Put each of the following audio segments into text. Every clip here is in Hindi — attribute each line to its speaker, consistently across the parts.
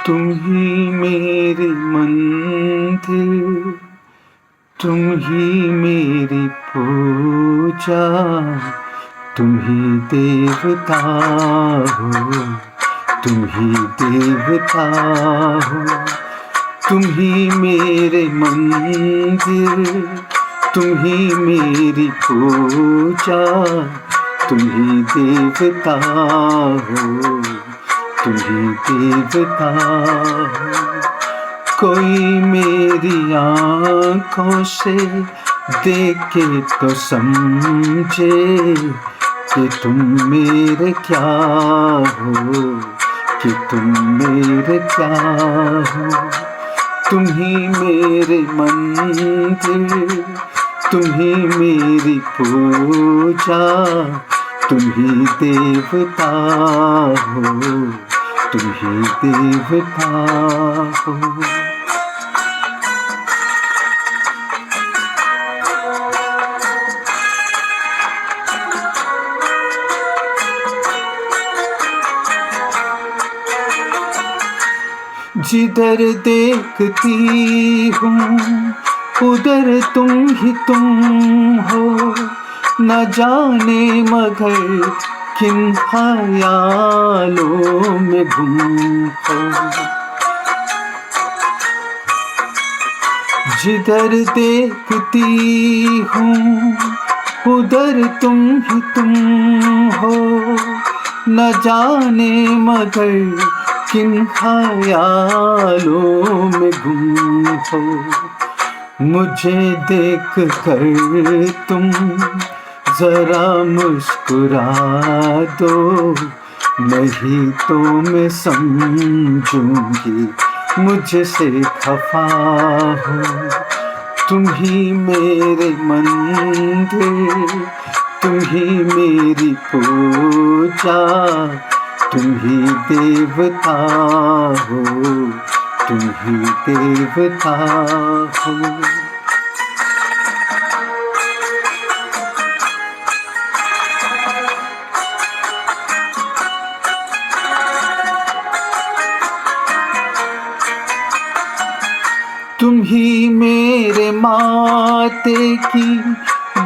Speaker 1: तुम ही मेरे मंदिर, तुम ही मेरी पूजा, तुम ही देवता हो, तुम ही देवता हो। तुम ही मेरे मंदिर, तुम ही मेरी पूजा, तुम ही देवता हो, तुम ही देवता हो। कोई मेरी आँखों से देखे तो समझे कि तुम मेरे क्या हो, कि तुम मेरे क्या हो। तुम ही मेरे मंदिर, तुम ही मेरी पूजा, तुम ही देवता हो, तुम ही देवता हो। जिधर देखती हूँ उधर तुम ही तुम हो, न जाने मगर किन ख्यालों में गुम हो। जिधर देखती हूँ उधर तुम ही तुम हो, न जाने मगर किन ख्यालों में गुम हो। मुझे देख कर तुम जरा मुस्कुरा दो, नहीं तो मैं समझूंगी मुझसे खफा हो। तुम ही मेरे मंदिर, तुम ही मेरी पूजा, तुम ही देवता हो, तुम ही देवता हो। तुम ही मेरे माथे की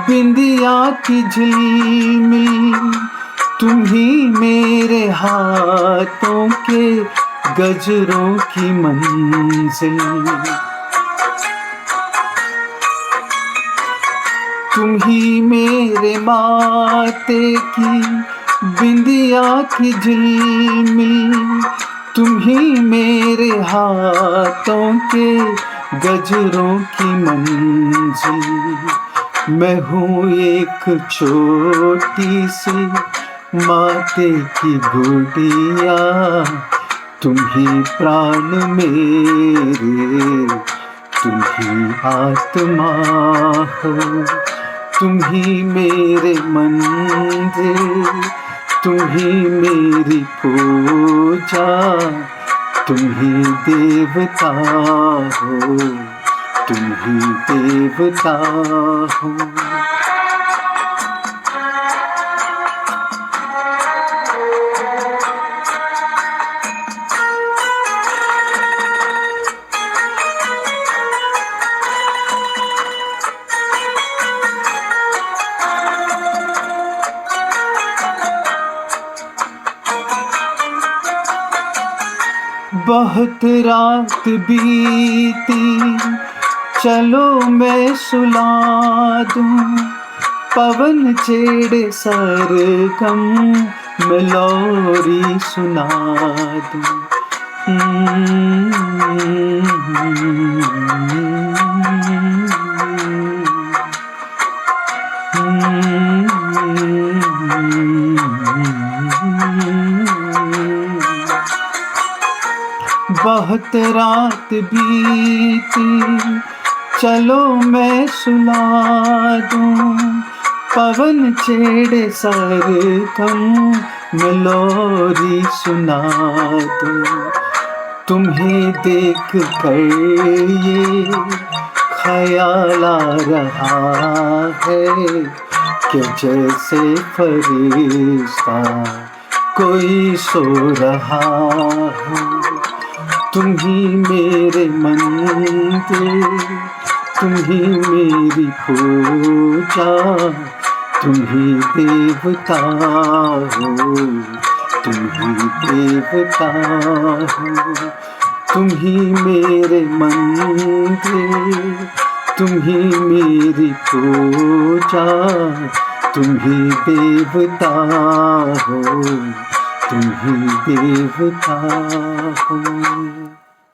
Speaker 1: बिंदिया की झिलमिल, तुम ही मेरे हाथों के गजरों की मंजिल। तुम ही मेरे माथे की बिंदिया की झिलमिल, तुम ही मेरे हाथों के गजरों की मंजिल। मैं हूँ एक छोटी सी माते की गुड़िया, तुम ही प्राण मेरे, तुम ही आत्मा हो। तुम ही मेरे मंदिर, तुम ही मेरी पूजा, तुम ही देवता हो, तुम ही देवता हो। बहुत रात बीती, चलो मैं सुला दूं, पवन छेड़े सरगम मैं लोरी सुना दूं। बहुत रात बीती, चलो मैं सुला दूं, पवन छेड़े सरगम मैं लोरी सुना दूं। तुम्हें देख कर ये ख्याल आ रहा है कि जैसे फरिश्ता कोई सो रहा है। तुम ही मेरे मंदिर, तुम ही मेरी पूजा, तुम ही देवता हो, तुम ही देवता हो। तुम ही मेरे मंदिर, तुम ही मेरी पूजा, तुम ही देवता हो, तुम ही देवता हो।